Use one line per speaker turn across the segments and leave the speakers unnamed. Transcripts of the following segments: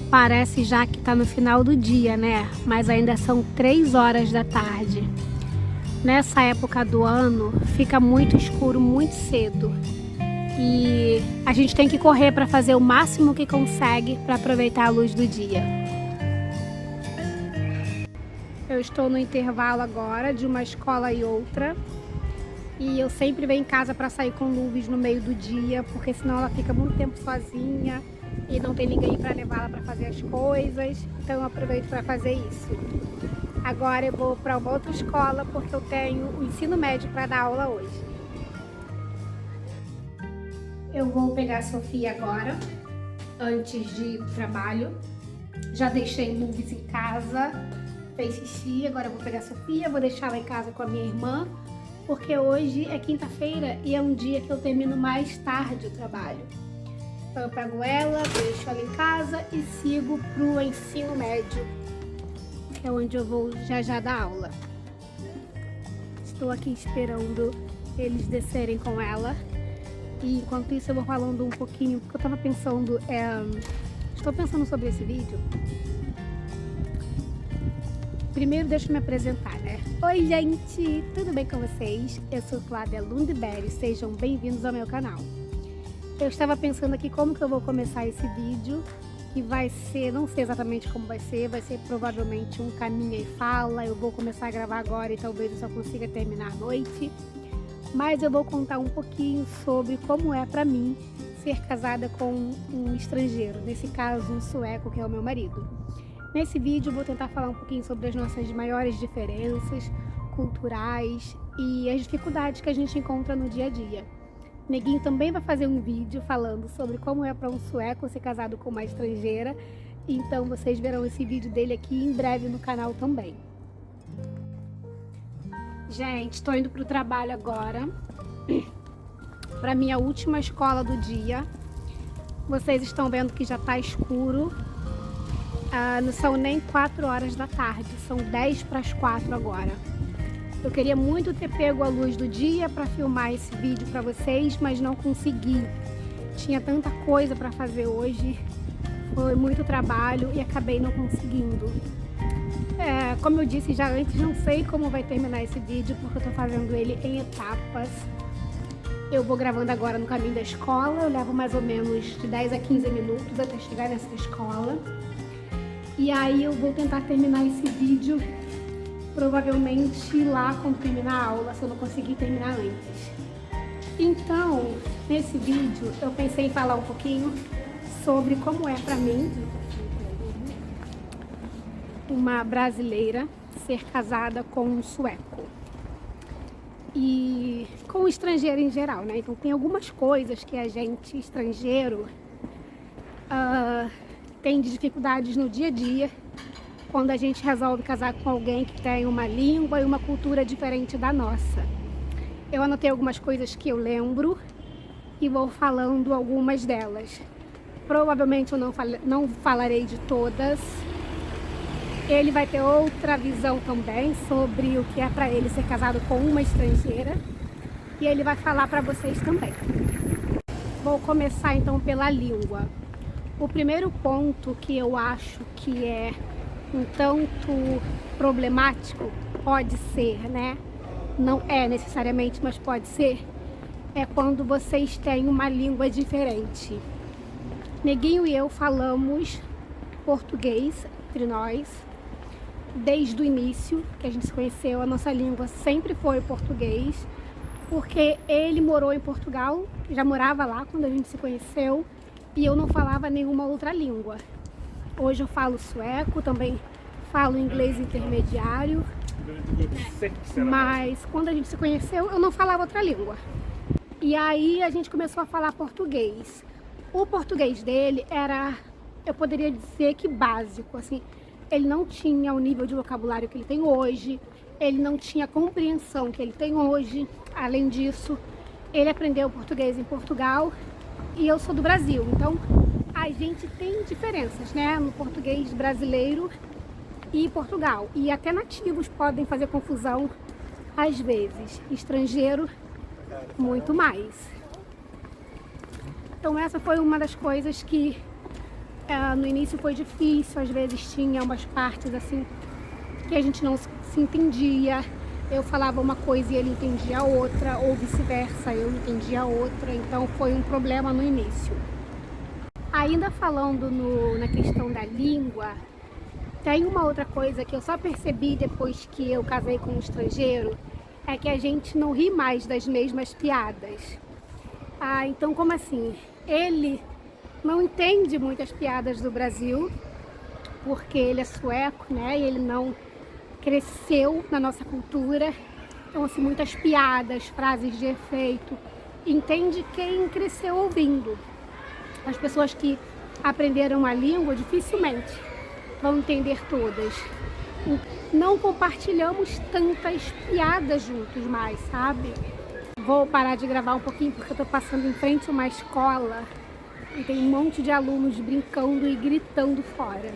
Parece já que tá no final do dia, né? Mas ainda são 3 horas da tarde. Nessa época do ano, fica muito escuro muito cedo. E a gente tem que correr para fazer o máximo que consegue para aproveitar a luz do dia. Eu estou no intervalo agora de uma escola e outra. E eu sempre venho em casa para sair com Luvis no meio do dia, porque senão ela fica muito tempo sozinha e não tem ninguém para levá-la para fazer as coisas. Então eu aproveito para fazer isso. Agora eu vou para uma outra escola porque eu tenho o ensino médio para dar aula hoje. Eu vou pegar a Sofia agora, antes de ir pro trabalho. Já deixei Luvis em casa, fez xixi, agora eu vou pegar a Sofia, vou deixar ela em casa com a minha irmã, porque hoje é quinta-feira e é um dia que eu termino mais tarde o trabalho. Então eu pego ela, deixo ela em casa e sigo pro ensino médio, que é onde eu vou já dar aula. Estou aqui esperando eles descerem com ela. E enquanto isso eu vou falando um pouquinho, porque eu tava pensando, estou pensando sobre esse vídeo. Primeiro deixa eu me apresentar, né? Oi gente, tudo bem com vocês? Eu sou Flávia Lundberg, sejam bem-vindos ao meu canal. Eu estava pensando aqui como que eu vou começar esse vídeo, que vai ser, não sei exatamente como vai ser provavelmente um caminho e fala. Eu vou começar a gravar agora e talvez eu só consiga terminar à noite. Mas eu vou contar um pouquinho sobre como é para mim ser casada com um estrangeiro, nesse caso um sueco, que é o meu marido. Nesse vídeo eu vou tentar falar um pouquinho sobre as nossas maiores diferenças culturais e as dificuldades que a gente encontra no dia a dia. Neguinho também vai fazer um vídeo falando sobre como é para um sueco ser casado com uma estrangeira, então vocês verão esse vídeo dele aqui em breve no canal também. Gente, estou indo para o trabalho agora, para minha última escola do dia. Vocês estão vendo que já está escuro, não são nem 4 horas da tarde, são 10 para as 4 agora. Eu queria muito ter pego a luz do dia para filmar esse vídeo para vocês, mas não consegui. Tinha tanta coisa para fazer hoje, foi muito trabalho e acabei não conseguindo. Como eu disse já antes, não sei como vai terminar esse vídeo, porque eu tô fazendo ele em etapas. Eu vou gravando agora no caminho da escola, eu levo mais ou menos de 10 a 15 minutos até chegar nessa escola. E aí eu vou tentar terminar esse vídeo, provavelmente lá quando terminar a aula, se eu não conseguir terminar antes. Então, nesse vídeo, eu pensei em falar um pouquinho sobre como é pra mim, uma brasileira, ser casada com um sueco e com um estrangeiro em geral, né? Então tem algumas coisas que a gente estrangeiro tem de dificuldades no dia a dia quando a gente resolve casar com alguém que tem uma língua e uma cultura diferente da nossa. Eu anotei algumas coisas que eu lembro e vou falando algumas delas. Provavelmente eu não falarei de todas. Ele vai ter outra visão também sobre o que é para ele ser casado com uma estrangeira. E ele vai falar para vocês também. Vou começar então pela língua. O primeiro ponto que eu acho que é um tanto problemático, pode ser, né? Não é necessariamente, mas pode ser, é quando vocês têm uma língua diferente. Neguinho e eu falamos português entre nós. Desde o início que a gente se conheceu, a nossa língua sempre foi português, porque ele morou em Portugal, já morava lá quando a gente se conheceu, e eu não falava nenhuma outra língua. Hoje eu falo sueco, também falo inglês intermediário, mas quando a gente se conheceu eu não falava outra língua. E aí a gente começou a falar português. O português dele era, eu poderia dizer que básico, assim. Ele não tinha o nível de vocabulário que ele tem hoje, ele não tinha a compreensão que ele tem hoje. Além disso, ele aprendeu português em Portugal e eu sou do Brasil, então a gente tem diferenças, né, no português brasileiro e Portugal. E até nativos podem fazer confusão às vezes, estrangeiro muito mais. Então essa foi uma das coisas que no início foi difícil, às vezes tinha umas partes assim que a gente não se entendia. Eu falava uma coisa e ele entendia outra, ou vice-versa, eu entendia outra, então foi um problema no início. Ainda falando na questão da língua, tem uma outra coisa que eu só percebi depois que eu casei com um estrangeiro, é que a gente não ri mais das mesmas piadas. Então como assim? Ele não entende muitas piadas do Brasil, porque ele é sueco, né? E ele não cresceu na nossa cultura. Então, assim, muitas piadas, frases de efeito, entende quem cresceu ouvindo. As pessoas que aprenderam a língua dificilmente vão entender todas. Não compartilhamos tantas piadas juntos mais, sabe? Vou parar de gravar um pouquinho porque eu tô passando em frente a uma escola e tem um monte de alunos brincando e gritando fora.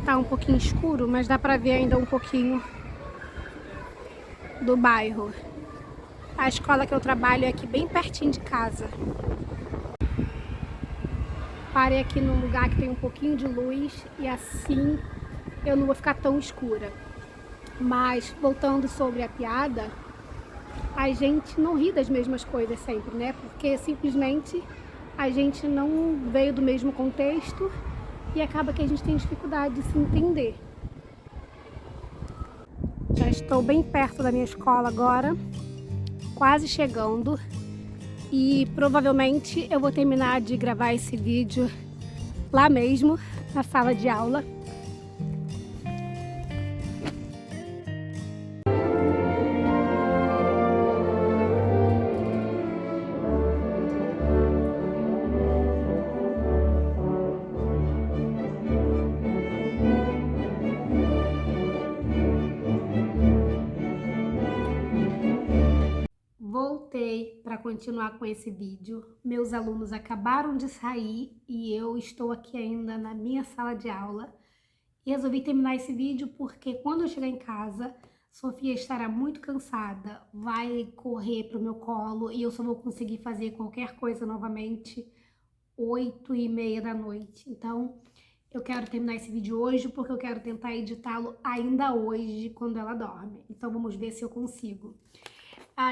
Tá um pouquinho escuro, mas dá pra ver ainda um pouquinho do bairro. A escola que eu trabalho é aqui bem pertinho de casa. Parei aqui num lugar que tem um pouquinho de luz e assim eu não vou ficar tão escura. Mas voltando sobre a piada, a gente não ri das mesmas coisas sempre, né? Porque simplesmente a gente não veio do mesmo contexto e acaba que a gente tem dificuldade de se entender. Já estou bem perto da minha escola agora, quase chegando, e provavelmente eu vou terminar de gravar esse vídeo lá mesmo, na sala de aula. Voltei para continuar com esse vídeo. Meus alunos acabaram de sair e eu estou aqui ainda na minha sala de aula. E resolvi terminar esse vídeo porque quando eu chegar em casa, Sofia estará muito cansada, vai correr para o meu colo e eu só vou conseguir fazer qualquer coisa novamente 8h30 da noite. Então, eu quero terminar esse vídeo hoje porque eu quero tentar editá-lo ainda hoje quando ela dorme. Então, vamos ver se eu consigo.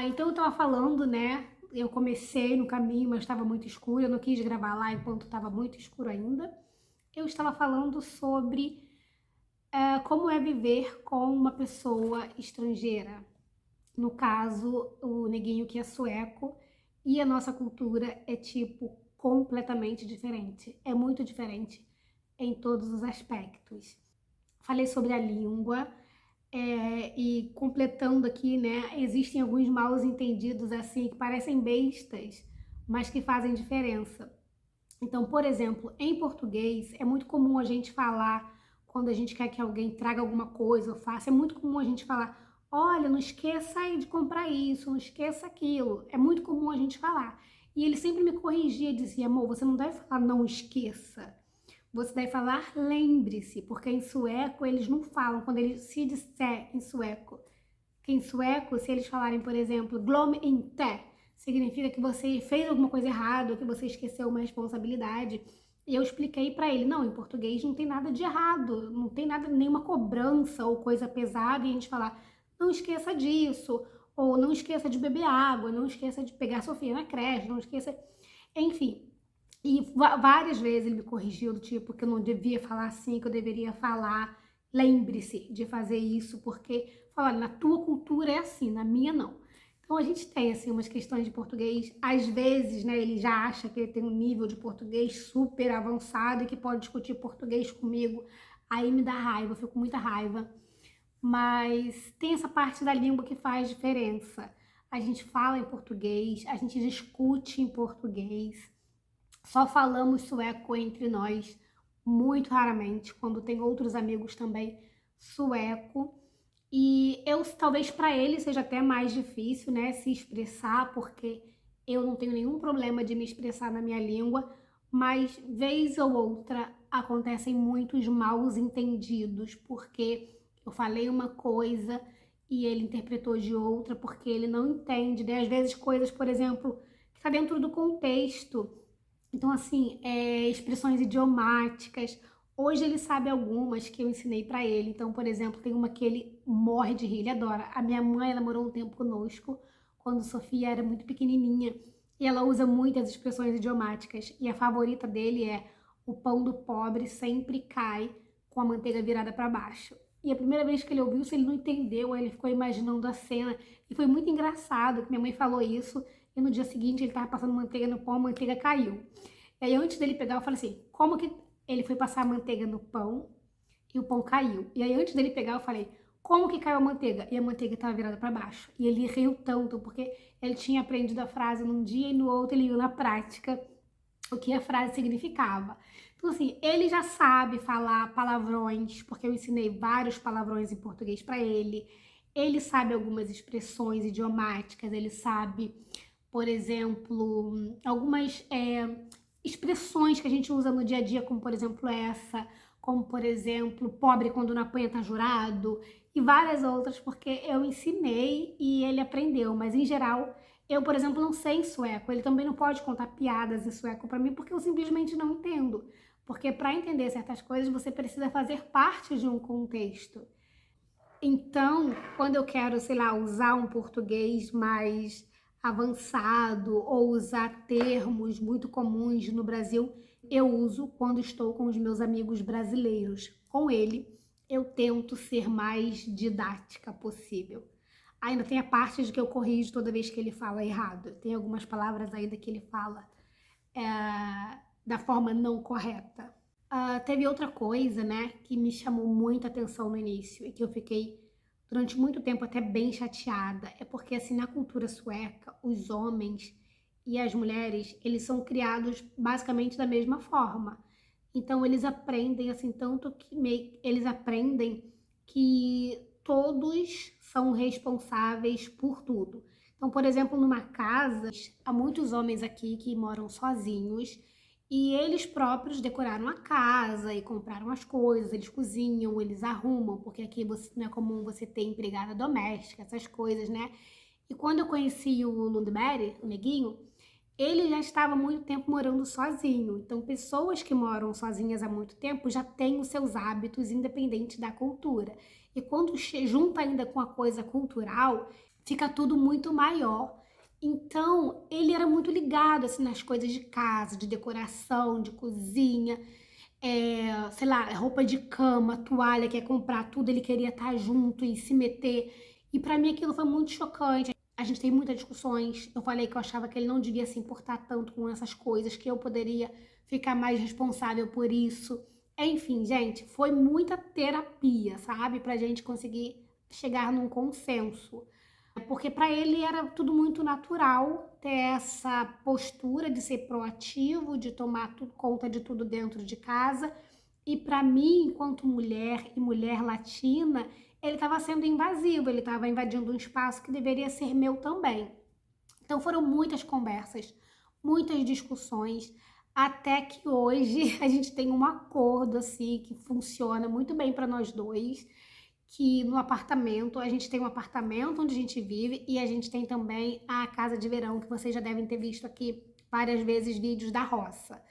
Então eu tava falando, né? Eu comecei no caminho, mas estava muito escuro. Eu não quis gravar lá enquanto estava muito escuro ainda. Eu estava falando sobre como é viver com uma pessoa estrangeira. No caso, o neguinho que é sueco. E a nossa cultura é, tipo, completamente diferente. É muito diferente em todos os aspectos. Falei sobre a língua. E completando aqui, né, existem alguns mal entendidos assim que parecem bestas, mas que fazem diferença. Então, por exemplo, em português é muito comum a gente falar quando a gente quer que alguém traga alguma coisa ou faça, é muito comum a gente falar: olha, não esqueça aí de comprar isso, não esqueça aquilo. É muito comum a gente falar. E ele sempre me corrigia e dizia: amor, você não deve falar não esqueça. Você deve falar lembre-se, porque em sueco eles não falam, quando eles se disser em sueco. Que em sueco, se eles falarem, por exemplo, glöm inte, significa que você fez alguma coisa errada, que você esqueceu uma responsabilidade. E eu expliquei para ele, não, em português não tem nada de errado, não tem nada, nenhuma cobrança ou coisa pesada, e a gente falar, não esqueça disso, ou não esqueça de beber água, não esqueça de pegar a Sofia na creche, não esqueça... Enfim, e várias vezes ele me corrigiu do tipo que eu não devia falar assim, que eu deveria falar, lembre-se de fazer isso, porque, fala, na tua cultura é assim, na minha não. Então a gente tem assim umas questões de português, às vezes, né, ele já acha que ele tem um nível de português super avançado e que pode discutir português comigo, aí me dá raiva, eu fico com muita raiva. Mas tem essa parte da língua que faz diferença. A gente fala em português, a gente discute em português. Só falamos sueco entre nós, muito raramente, quando tem outros amigos também sueco. E talvez para ele seja até mais difícil, né, se expressar, porque eu não tenho nenhum problema de me expressar na minha língua, mas vez ou outra acontecem muitos maus entendidos, porque eu falei uma coisa e ele interpretou de outra, porque ele não entende, né? Às vezes coisas, por exemplo, que está dentro do contexto. Então, assim, expressões idiomáticas. Hoje ele sabe algumas que eu ensinei para ele. Então, por exemplo, tem uma que ele morre de rir, ele adora. A minha mãe, ela morou um tempo conosco, quando Sofia era muito pequenininha. E ela usa muitas expressões idiomáticas. E a favorita dele é: o pão do pobre sempre cai com a manteiga virada para baixo. E a primeira vez que ele ouviu isso, ele não entendeu, aí ele ficou imaginando a cena. E foi muito engraçado que minha mãe falou isso, e no dia seguinte ele estava passando manteiga no pão, a manteiga caiu. E aí antes dele pegar, eu falei assim, como que ele foi passar a manteiga no pão e o pão caiu? E aí antes dele pegar, eu falei, como que caiu a manteiga? E a manteiga estava virada para baixo. E ele riu tanto, porque ele tinha aprendido a frase num dia e no outro ele viu na prática o que a frase significava. Então, assim, ele já sabe falar palavrões, porque eu ensinei vários palavrões em português para ele. Ele sabe algumas expressões idiomáticas, ele sabe, por exemplo, algumas expressões que a gente usa no dia a dia, como por exemplo essa, como por exemplo, pobre quando não apanha tá jurado, e várias outras, porque eu ensinei e ele aprendeu, mas em geral eu, por exemplo, não sei em sueco. Ele também não pode contar piadas em sueco para mim porque eu simplesmente não entendo. Porque para entender certas coisas você precisa fazer parte de um contexto. Então, quando eu quero, sei lá, usar um português mais avançado ou usar termos muito comuns no Brasil, eu uso quando estou com os meus amigos brasileiros. Com ele, eu tento ser mais didática possível. Ainda tem a parte de que eu corrijo toda vez que ele fala errado. Tem algumas palavras ainda que ele fala da forma não correta. Teve outra coisa, né, que me chamou muita atenção no início e que eu fiquei durante muito tempo até bem chateada. É porque, assim, na cultura sueca, os homens e as mulheres, eles são criados basicamente da mesma forma. Então, eles aprendem, assim, tanto que eles aprendem que todos são responsáveis por tudo. Então, por exemplo, numa casa, há muitos homens aqui que moram sozinhos e eles próprios decoraram a casa e compraram as coisas, eles cozinham, eles arrumam, porque aqui não é comum você ter empregada doméstica, essas coisas, né? E quando eu conheci o Lundberg, o neguinho, ele já estava há muito tempo morando sozinho. Então, pessoas que moram sozinhas há muito tempo já têm os seus hábitos independente da cultura. E quando junta ainda com a coisa cultural, fica tudo muito maior. Então, ele era muito ligado assim nas coisas de casa, de decoração, de cozinha, sei lá, roupa de cama, toalha, quer comprar tudo, ele queria estar junto e se meter. E para mim aquilo foi muito chocante. A gente tem muitas discussões. Eu falei que eu achava que ele não devia se importar tanto com essas coisas, que eu poderia ficar mais responsável por isso. Enfim, gente, foi muita terapia, sabe? Pra gente conseguir chegar num consenso. Porque para ele era tudo muito natural ter essa postura de ser proativo, de tomar conta de tudo dentro de casa. E para mim, enquanto mulher e mulher latina, ele estava sendo invasivo, ele estava invadindo um espaço que deveria ser meu também. Então foram muitas conversas, muitas discussões, até que hoje a gente tem um acordo assim que funciona muito bem para nós dois, que no apartamento, a gente tem um apartamento onde a gente vive e a gente tem também a casa de verão, que vocês já devem ter visto aqui várias vezes vídeos da roça.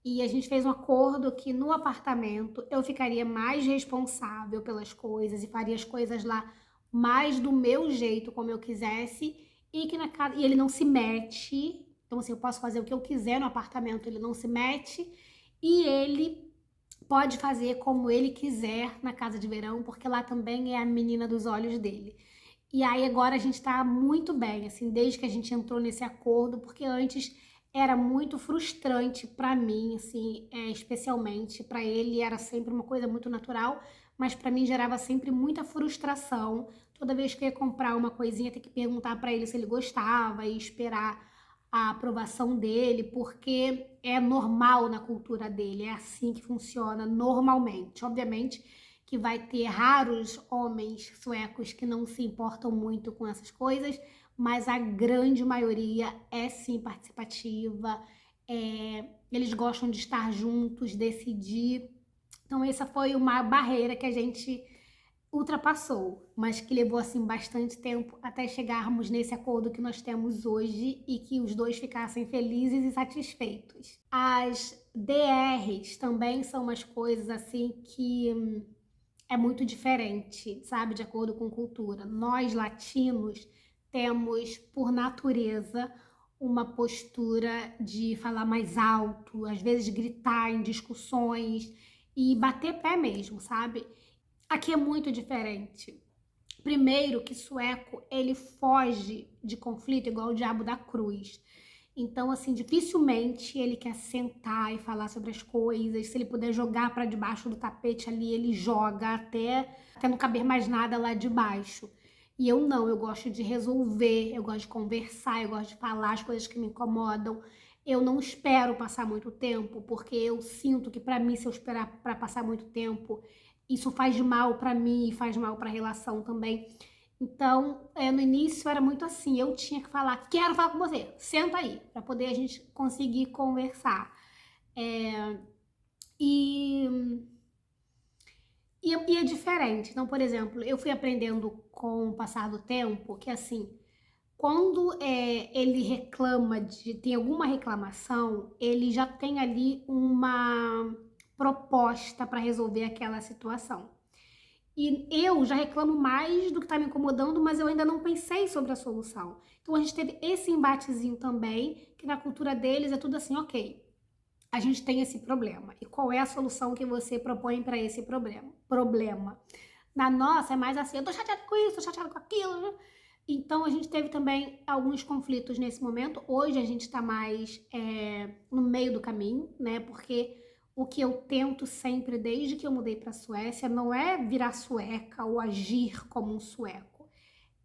E a gente fez um acordo que no apartamento eu ficaria mais responsável pelas coisas e faria as coisas lá mais do meu jeito, como eu quisesse, e que na casa, e ele não se mete. Então assim, eu posso fazer o que eu quiser no apartamento, ele não se mete, e ele pode fazer como ele quiser na casa de verão, porque lá também é a menina dos olhos dele. E aí agora a gente tá muito bem, assim, desde que a gente entrou nesse acordo, porque antes era muito frustrante para mim, assim, especialmente para ele era sempre uma coisa muito natural, mas para mim gerava sempre muita frustração. Toda vez que eu ia comprar uma coisinha, ter que perguntar para ele se ele gostava e esperar a aprovação dele, porque é normal na cultura dele, é assim que funciona normalmente. Obviamente que vai ter raros homens suecos que não se importam muito com essas coisas, mas a grande maioria é sim participativa, eles gostam de estar juntos, decidir. Então essa foi uma barreira que a gente ultrapassou, mas que levou assim bastante tempo até chegarmos nesse acordo que nós temos hoje e que os dois ficassem felizes e satisfeitos. As DRs também são umas coisas assim que é muito diferente, sabe, de acordo com cultura. Nós latinos temos, por natureza, uma postura de falar mais alto, às vezes gritar em discussões e bater pé mesmo, sabe? Aqui é muito diferente. Primeiro que sueco, ele foge de conflito igual o diabo da cruz. Então, assim, dificilmente ele quer sentar e falar sobre as coisas. Se ele puder jogar para debaixo do tapete ali, ele joga até não caber mais nada lá de baixo. E eu não, eu gosto de resolver, eu gosto de conversar, eu gosto de falar as coisas que me incomodam. Eu não espero passar muito tempo, porque eu sinto que para mim, se eu esperar para passar muito tempo, isso faz mal para mim e faz mal para a relação também. Então, no início era muito assim, eu tinha que falar, quero falar com você, senta aí, para poder a gente conseguir conversar. É, e, e é diferente. Então, por exemplo, eu fui aprendendo com o passar do tempo que assim, quando ele reclama tem alguma reclamação, ele já tem ali uma proposta para resolver aquela situação. E eu já reclamo mais do que está me incomodando, mas eu ainda não pensei sobre a solução. Então a gente teve esse embatezinho também, que na cultura deles é tudo assim, ok, a gente tem esse problema. E qual é a solução que você propõe para esse problema? Na nossa é mais assim, eu tô chateada com isso, tô chateada com aquilo, né? Então a gente teve também alguns conflitos nesse momento. Hoje a gente está mais no meio do caminho, né? Porque o que eu tento sempre, desde que eu mudei para a Suécia, não é virar sueca ou agir como um sueco.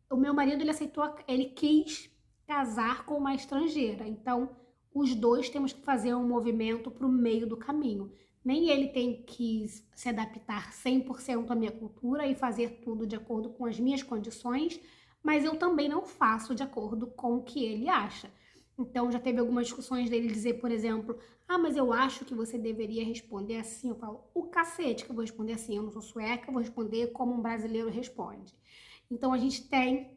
O meu marido, ele aceitou, ele quis casar com uma estrangeira. Então, os dois temos que fazer um movimento para o meio do caminho. Nem ele tem que se adaptar 100% à minha cultura e fazer tudo de acordo com as minhas condições, mas eu também não faço de acordo com o que ele acha. Então, já teve algumas discussões dele dizer, por exemplo, ah, mas eu acho que você deveria responder assim. Eu falo, o cacete que eu vou responder assim, eu não sou sueca, eu vou responder como um brasileiro responde. Então, a gente tem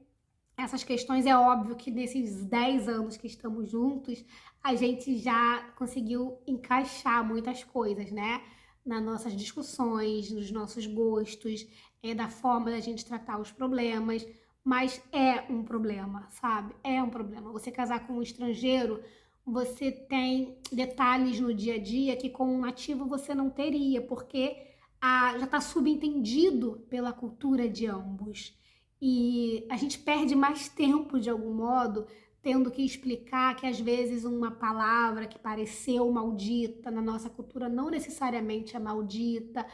essas questões. É óbvio que nesses 10 anos que estamos juntos, a gente já conseguiu encaixar muitas coisas, né? Nas nossas discussões, nos nossos gostos, da forma da gente tratar os problemas. Mas é um problema, sabe? É um problema. Você casar com um estrangeiro, você tem detalhes no dia a dia que com um nativo você não teria, porque já está subentendido pela cultura de ambos. E a gente perde mais tempo, de algum modo, tendo que explicar que às vezes uma palavra que pareceu maldita na nossa cultura não necessariamente é maldita.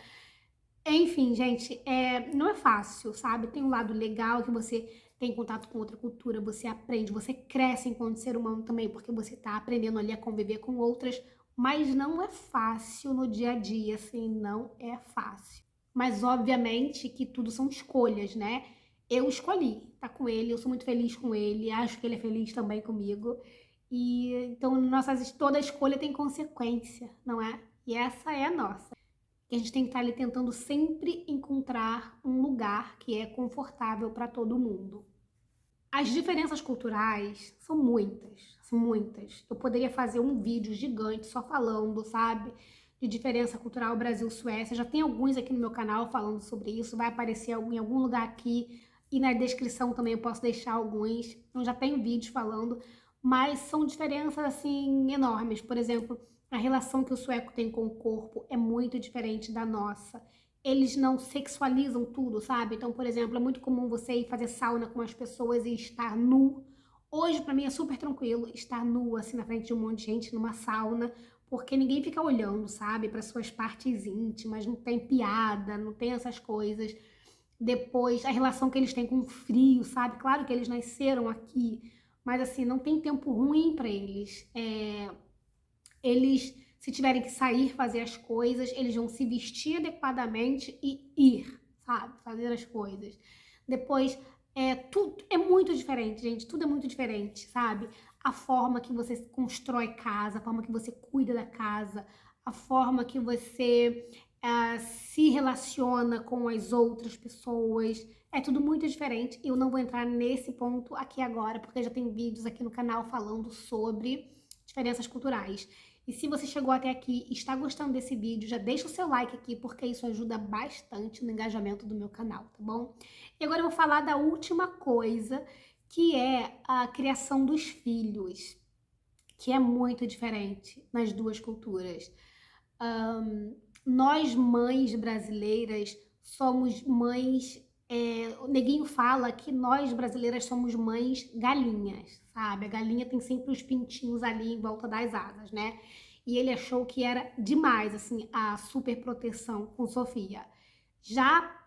Enfim, gente, não é fácil, sabe? Tem um lado legal que você tem contato com outra cultura, você aprende, você cresce enquanto ser humano também, porque você tá aprendendo ali a conviver com outras, mas não é fácil no dia a dia, assim, não é fácil. Mas obviamente que tudo são escolhas, né? Eu escolhi estar com ele, eu sou muito feliz com ele, acho que ele é feliz também comigo. E então toda escolha tem consequência, não é? E essa é a nossa. E a gente tem que estar ali tentando sempre encontrar um lugar que é confortável para todo mundo. As diferenças culturais são muitas, são muitas. Eu poderia fazer um vídeo gigante só falando, sabe, de diferença cultural Brasil-Suécia. Já tem alguns aqui no meu canal falando sobre isso, vai aparecer em algum lugar aqui e na descrição também eu posso deixar alguns. Eu já tenho vídeos falando, mas são diferenças assim enormes. Por exemplo, a relação que o sueco tem com o corpo é muito diferente da nossa. Eles não sexualizam tudo, sabe? Então, por exemplo, é muito comum você ir fazer sauna com as pessoas e estar nu. Hoje, pra mim, é super tranquilo estar nu, assim, na frente de um monte de gente numa sauna, porque ninguém fica olhando, sabe, para suas partes íntimas, não tem piada, não tem essas coisas. Depois, a relação que eles têm com o frio, sabe? Claro que eles nasceram aqui, mas assim, não tem tempo ruim para eles. Eles, se tiverem que sair, fazer as coisas, eles vão se vestir adequadamente e ir, sabe? Fazer as coisas. Depois, tudo é muito diferente, gente. Tudo é muito diferente, sabe? A forma que você constrói casa, a forma que você cuida da casa, a forma que você se relaciona com as outras pessoas. É tudo muito diferente. Eu não vou entrar nesse ponto aqui agora, porque já tem vídeos aqui no canal falando sobre diferenças culturais. E se você chegou até aqui e está gostando desse vídeo, já deixa o seu like aqui, porque isso ajuda bastante no engajamento do meu canal, tá bom? E agora eu vou falar da última coisa, que é a criação dos filhos, que é muito diferente nas duas culturas. Nós, mães brasileiras, somos mães... o neguinho fala que nós, brasileiras, somos mães galinhas, sabe? A galinha tem sempre os pintinhos ali em volta das asas, né? E ele achou que era demais, assim, a super proteção com Sofia. Já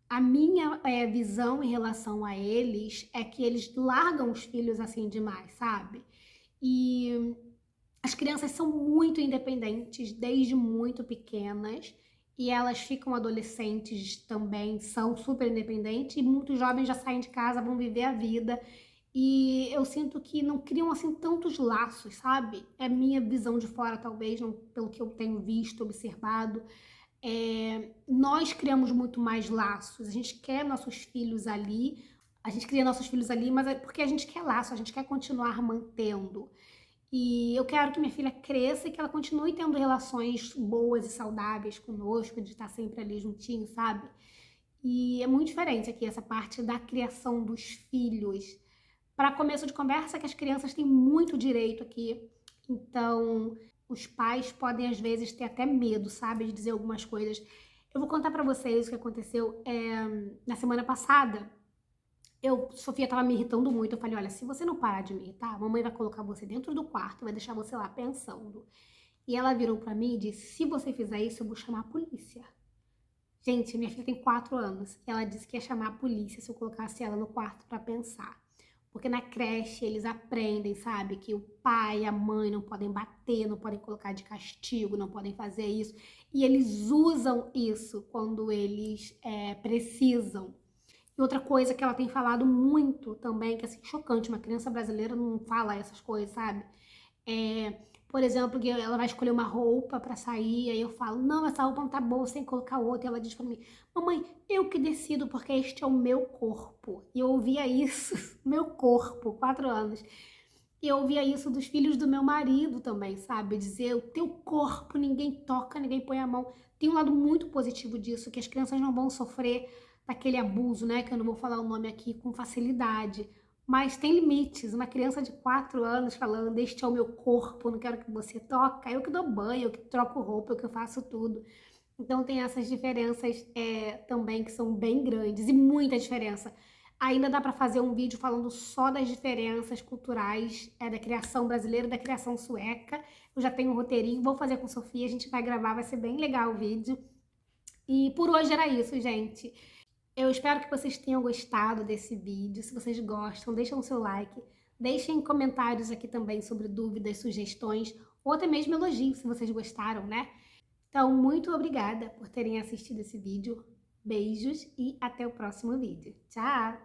a minha visão em relação a eles é que eles largam os filhos assim demais, sabe? E as crianças são muito independentes desde muito pequenas e elas ficam adolescentes também, são super independentes e muitos jovens já saem de casa, vão viver a vida e eu sinto que não criam assim tantos laços, sabe? É minha visão de fora talvez, não, pelo que eu tenho visto, observado. Nós criamos muito mais laços, a gente quer nossos filhos ali, a gente cria nossos filhos ali, mas é porque a gente quer laço, a gente quer continuar mantendo. E eu quero que minha filha cresça e que ela continue tendo relações boas e saudáveis conosco, de estar sempre ali juntinho, sabe? E é muito diferente aqui essa parte da criação dos filhos. Para começo de conversa, que as crianças têm muito direito aqui, então os pais podem às vezes ter até medo, sabe, de dizer algumas coisas. Eu vou contar para vocês o que aconteceu na semana passada. Sofia tava me irritando muito, eu falei, olha, se você não parar de me irritar, a mamãe vai colocar você dentro do quarto, vai deixar você lá pensando. E ela virou pra mim e disse, se você fizer isso, eu vou chamar a polícia. Gente, minha filha tem 4 anos, ela disse que ia chamar a polícia se eu colocasse ela no quarto pra pensar. Porque na creche eles aprendem, sabe, que o pai e a mãe não podem bater, não podem colocar de castigo, não podem fazer isso. E eles usam isso quando eles precisam. E outra coisa que ela tem falado muito também, que é assim, chocante, uma criança brasileira não fala essas coisas, sabe? Por exemplo, que ela vai escolher uma roupa pra sair, aí eu falo, não, essa roupa não tá boa, você tem que colocar outra. E ela diz pra mim, mamãe, eu que decido, porque este é o meu corpo. E eu ouvia isso, meu corpo, 4 anos. E eu ouvia isso dos filhos do meu marido também, sabe? Dizer, o teu corpo, ninguém toca, ninguém põe a mão. Tem um lado muito positivo disso, que as crianças não vão sofrer daquele abuso, né? Que eu não vou falar o nome aqui com facilidade. Mas tem limites. Uma criança de 4 anos falando, este é o meu corpo, não quero que você toque. Eu que dou banho, eu que troco roupa, eu que faço tudo. Então tem essas diferenças também que são bem grandes e muita diferença. Ainda dá para fazer um vídeo falando só das diferenças culturais da criação brasileira e da criação sueca. Eu já tenho um roteirinho, vou fazer com Sofia, a gente vai gravar, vai ser bem legal o vídeo. E por hoje era isso, gente. Eu espero que vocês tenham gostado desse vídeo. Se vocês gostam, deixem o seu like. Deixem comentários aqui também sobre dúvidas, sugestões ou até mesmo elogios, se vocês gostaram, né? Então, muito obrigada por terem assistido esse vídeo. Beijos e até o próximo vídeo. Tchau!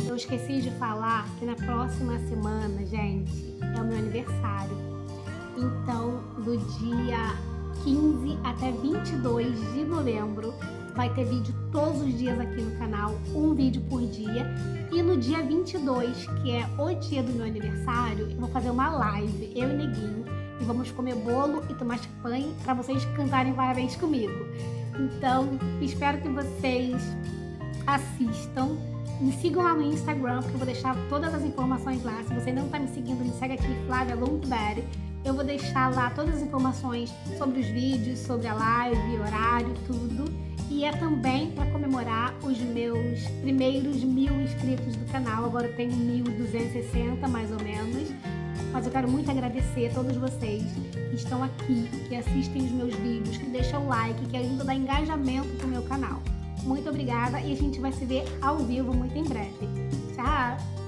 Eu esqueci de falar que na próxima semana, gente, é o meu aniversário. Então, do dia 15 até 22 de novembro, vai ter vídeo todos os dias aqui no canal, um vídeo por dia. E no dia 22, que é o dia do meu aniversário, eu vou fazer uma live, eu e Neguinho, e vamos comer bolo e tomar champanhe para vocês cantarem parabéns comigo. Então, espero que vocês assistam. Me sigam lá no Instagram, porque eu vou deixar todas as informações lá. Se você ainda não está me seguindo, me segue aqui, Flávia Lundberg. Eu vou deixar lá todas as informações sobre os vídeos, sobre a live, horário, tudo. E é também para comemorar os meus primeiros 1000 inscritos do canal. Agora eu tenho 1260, mais ou menos. Mas eu quero muito agradecer a todos vocês que estão aqui, que assistem os meus vídeos, que deixam o like, que ajudam a dar engajamento pro meu canal. Muito obrigada e a gente vai se ver ao vivo muito em breve. Tchau!